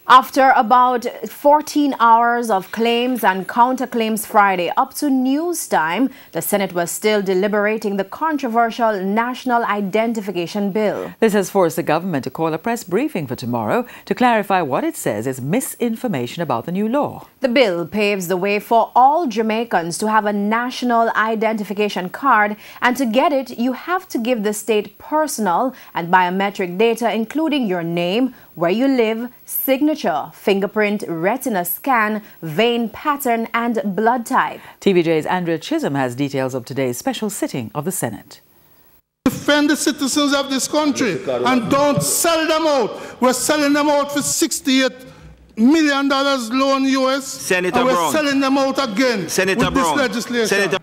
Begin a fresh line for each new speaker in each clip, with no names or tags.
After about 14 hours of claims and counterclaims Friday up to news time, the Senate was still deliberating the controversial National Identification Bill.
This has forced the government to call a press briefing for tomorrow to clarify what it says is misinformation about the new law.
The bill paves the way for all Jamaicans to have a national identification card, and to get it, you have to give the state personal and biometric data, including your name, where you live, signature, fingerprint, retina scan, vein pattern, and blood type.
TVJ's Andrea Chisholm has details of today's special sitting of the Senate.
Defend the citizens of this country and don't sell them out. We're selling them out for $68 million loan US.
Senator
and we're
Brown.
selling them out again
Senator
with
Brown.
this legislation.
Senator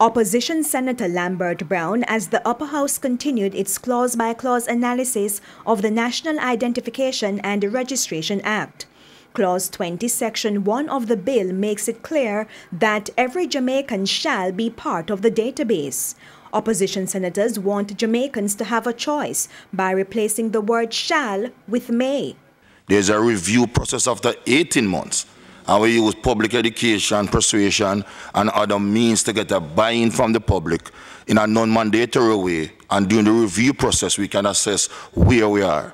Opposition Senator Lambert Brown, as the Upper House continued its clause-by-clause analysis of the National Identification and Registration Act. Clause 20, Section 1 of the bill makes it clear that every Jamaican shall be part of the database. Opposition senators want Jamaicans to have a choice by replacing the word shall with may.
There's a review process after 18 months. And we use public education, persuasion, and other means to get a buy-in from the public in a non-mandatory way. And during the review process, we can assess where we are.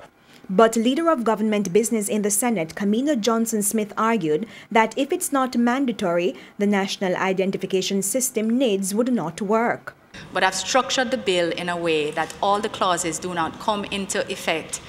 But Leader of Government Business in the Senate, Kamina Johnson-Smith, argued that if it's not mandatory, the national identification system NIDS would not work.
But I've structured the bill in a way that all the clauses do not come into effect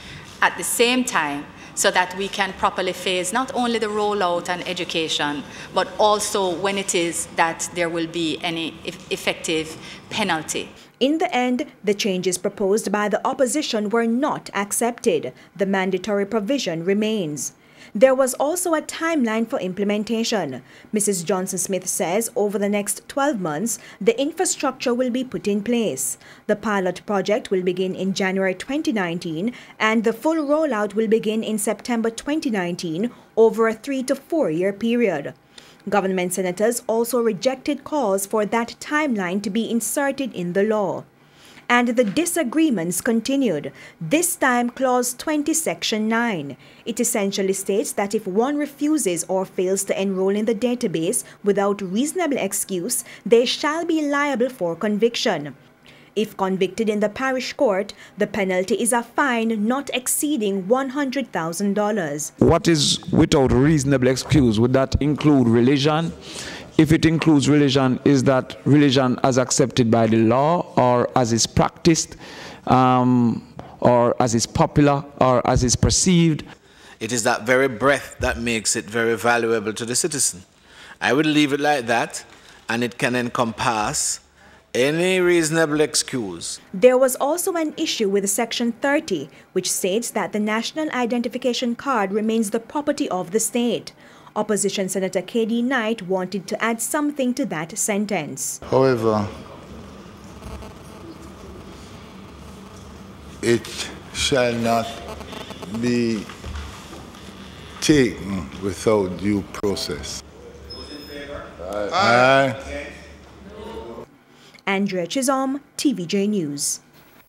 at the same time, so that we can properly phase not only the rollout and education, but also when it is that there will be any effective penalty.
In the end, the changes proposed by the opposition were not accepted. The mandatory provision remains. There was also a timeline for implementation. Mrs. Johnson-Smith says over the next 12 months, the infrastructure will be put in place. The pilot project will begin in January 2019, and the full rollout will begin in September 2019 over a 3 to 4 year period. Government senators also rejected calls for that timeline to be inserted in the law. And the disagreements continued, this time Clause 20, Section 9. It essentially states that if one refuses or fails to enroll in the database without reasonable excuse, they shall be liable for conviction. If convicted in the parish court, the penalty is a fine not exceeding $100,000.
What is without reasonable excuse? Would that include religion? If it includes religion, is that religion as accepted by the law, or as is practiced, or as is popular, or as is perceived?
It is that very breadth that makes it very valuable to the citizen. I would leave it like that, and it can encompass any reasonable excuse.
There was also an issue with Section 30, which states that the national identification card remains the property of the state. Opposition Senator K.D. Knight wanted to add something to that sentence.
However, it shall not be taken without due process. Aye.
Andrea Chisholm, TVJ News.